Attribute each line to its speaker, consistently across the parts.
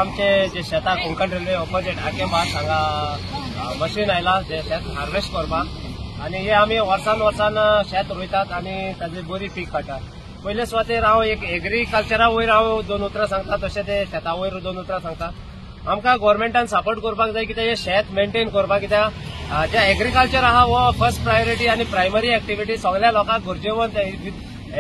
Speaker 1: आमचे जे शेताक कोंकण रेल्वे ऑपोजिट आकेंबास हांगा मशीन आयला जे शेत हार्वेस्ट करपाक आणि हे आमी वर्सान शेत रोयतात आणि ताजे बरी पीक काडटात. पयले सुवातेर हांव एक एग्रीकल्चरा वयर हांव 2 उतरां सांगता, तशें ते शेता वयर 2 उतरां सांगता. आमकां गव्हर्मेंटान सपोर्ट करपाक जाय, कित्याक हे शेत मेंटेन करपाक, कित्याक जे एग्रीकल्चर आहा वो फर्स्ट प्रायोरिटी आणि प्रायमरी एक्टिविटी. सगळ्या लोकांक गरजेवंत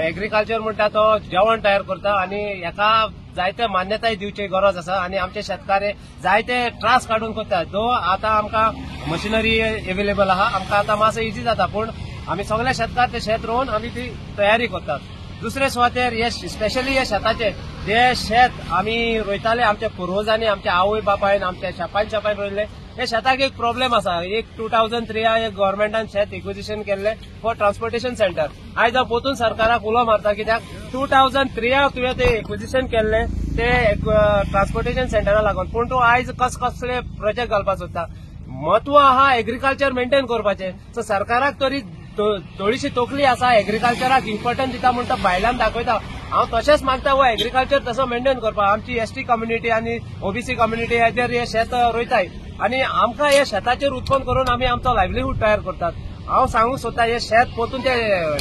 Speaker 1: एग्रीकल्चर म्हणटा तो जेवण तयार करता आणि हेका जायते मान्यताय दिवची गरज आसा. आणि आमचे शेतकार जायते त्रास काडून करतात. जो आता आमकां मशिनरी अवेलेबल आहा, आमकां आता मातसो इजी जाता, पूण आमी सगळे शेतकार ते शेत रोवन आमी ती तयारी करतात. दुसरे सुवातेर हे स्पेशली हे शेताचे जे शेत आमी रोयताले, आमच्या पुर्वजांनी, आमच्या आवय बापायन, आमच्या शापान रोयले, हे शेताक एक प्रॉब्लेम आसा. एक 2003 एक गव्हर्मेंटान शेत एक्विजिशन केल्ले फॉर ट्रान्सपोर्टेशन सेंटर. आयज हांव पोतून सरकाराक उलो मारता, कित्याक 2003 तुवें ते एक्विजिशन केल्ले ते ट्रान्सपोर्टेशन सेंटरा लागून, पूण तूं आयज कसले प्रोजेक्ट घालपाक सोदता. म्हत्व आहा एग्रीकल्चर मेंटेन करपाचें. सो सरकाराक तरी थोडीशी तोखली आसा, एग्रीकल्चराक इम्पॉर्टन्स दिता म्हणून तो भायल्यान दाखयता. हांव तशेंच मागता वो एग्रीकल्चर तसो मेंटेन करपाक. आमची एसटी कम्युनिटी आणि ओबीसी कम्युनिटी हेजेर हे शेत रोयताय आणि आमकां हे शेताचेर उत्पन्न करून आमी आमचो लायव्हलीहूड तयार करतात. हांव सांगूंक सोदता, हे शेत पोतून ते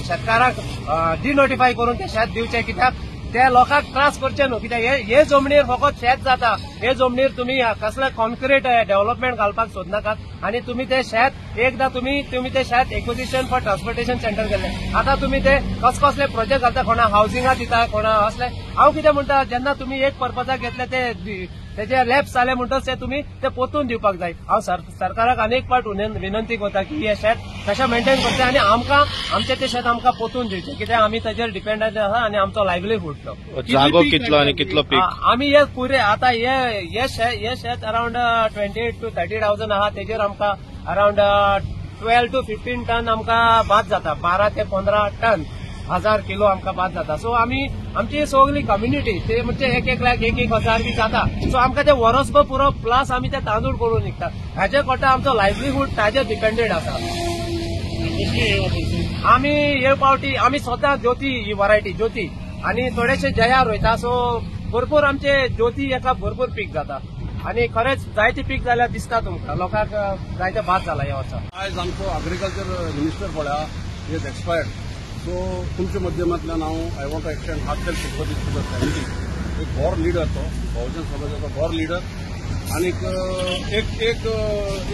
Speaker 1: शेतकाराक डिनोटिफाय करून ते शेत दिवचे, कित्याक त्या लोकांक त्रास करचे न्हू. कित्याक हे जमनीर फकत शेत जाता. हे जमनीर तुमी कसले कॉन्क्रीट डेव्हलपमेंट घालपाक सोदनाकात आणि तुम्ही ते शेत एकदा तुम्ही ते शेत एक्विजिशन फॉर ट्रान्सपोर्टेशन सेंटर केले. आता तुम्ही ते कसले प्रोजेक्ट घालता, कोणा हाऊसिंगाक दिता, कोणा असले. हांव कितें म्हणटा, जेन्ना तुम्ही एक पर्पजाक घेतले तेजे लॅप्स जाले म्हणटच ते तुम्ही ते पोतून दिवपाक जाय. हांव सरकाराक अनेक फावट विनंती करता की हे शेत कशें मेंटेन करचे आणि आमकां आमचे ते शेत आमकां पोतून दिवचे, कित्याक आमी ताजेर डिपेंडंट आसा आणि आमचो लायव्हलीहूड तो.
Speaker 2: जागो कितलो आणि कितलो पीक
Speaker 1: आमी हे पुरे आता हे शेत अराउंड 20 to 30,000 आहा. तेजेर आमकां अराउंड 12 to 15 टन आमकां भात जाता. 12 ते 15 टन 1000 किलो आमकां भात जाता. सो आमची सगळी कम्युनिटी ते म्हणजे 1 लाख 1,000 बी जाता. सो आमकां ते वर्सभर पुरो प्लस आमी ते तांदूळ करून विकतात. हाजे कोटा आमचो लायव्हलीहूड ताजेर डिपेंडेड आसा. आमी हे पावटी आमी स्वता ज्योती ही वरायटी ज्योती आणि थोडेशे जया रोयता. सो भरपूर आमचे ज्योती हेका भरपूर पीक जाता आणि खरेंच जायते पीक जाल्यार दिसता तुमकां लोकांक जायते भात जाला ह्या वर्सा.
Speaker 3: आयज आमचो एग्रीकल्चर मिनिस्टर पळया इज एक्सपायर्ड. सो तुमच्या माध्यमांतल्यान हांव I want to extend heartfelt sympathies to the family. एक बरो लिडर तो बहुजन समाजाचो बरो लिडर आणि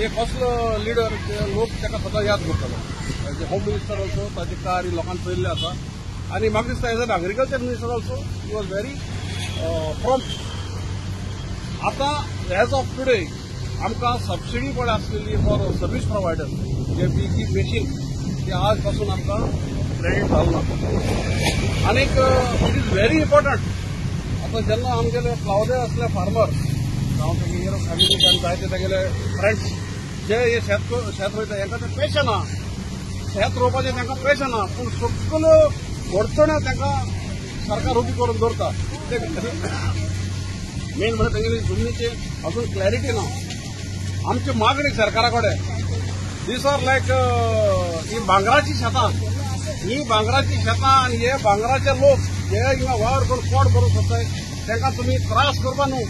Speaker 3: एक असलो लिडर लोक ताका सदां याद करतलो. एज होम मिनिस्टर ऑल्सो ताचे कार्य लोकांनी पळयल्लें आसा आणि म्हाका दिसता as an agriculture minister also he was very prompt. आता एज ऑफ टुडे आमकां सबसिडी पण आसलेली फॉर सर्व्हिस प्रोवायडर जे पीक मशीन ते आज पासून आमकां क्रेडीट जावना. आनीक इट इज व्हेरी इम्पॉर्टंट. आता जेन्ना आमगेले क्लावडे असले फार्मर जावं तेगे फॅमिली आनी जायते तेगेले फ्रेंड्स जे हे शेत रोयता हेंकां तें पेशन आहा. शेत रोवपाचें तांकां पेशन आहा, पूण सगळ्यो अडचण्यो तांकां सरकार उबी करून दवरता. मेन म्हणजे तेगेली जमनीचे अजून क्लॅरिटी ना. आमची मागणी सरकारा कडेन दीस आर लायक ही भांगराची शेतां. ही भांगराची शेतां आणि हे भांगराचे लोक जे हिंगा वावर करून पोट भरूंक सोदताय तांकां तुमी त्रास करपा न्हू.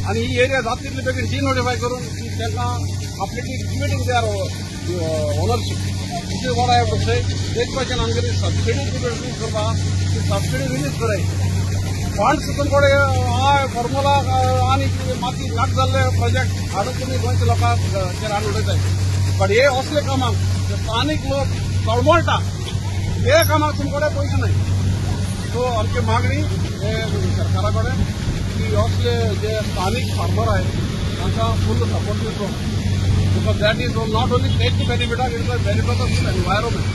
Speaker 3: आणि ही एरिया जाता तितले बेगीन डिनोटिफाय करून तांकां completely limiting their ownership. This is what I have to say. एक क्वेश्चन आमगेली सबसिडी रिलीज करपा ती सबसिडी रिलीज कराय. फंड्स तुमकडे फॉर्म्युला आणि माती लाग जाल्ले प्रोजेक्ट हाडून तुमी गोंयच्या लोकांक हाडून उडयताय. पण हे असले कामाक जे स्थानिक लोक तळमळटा हे कामाक तुमकडे पयशे नाही. सो आमची मागणी हे सरकारा कडेन की असले जे स्थानिक फार्मर आहेत तांकां फुल सपोर्ट दिवचो. Because that is not only take to benefit of it is benefit of environment.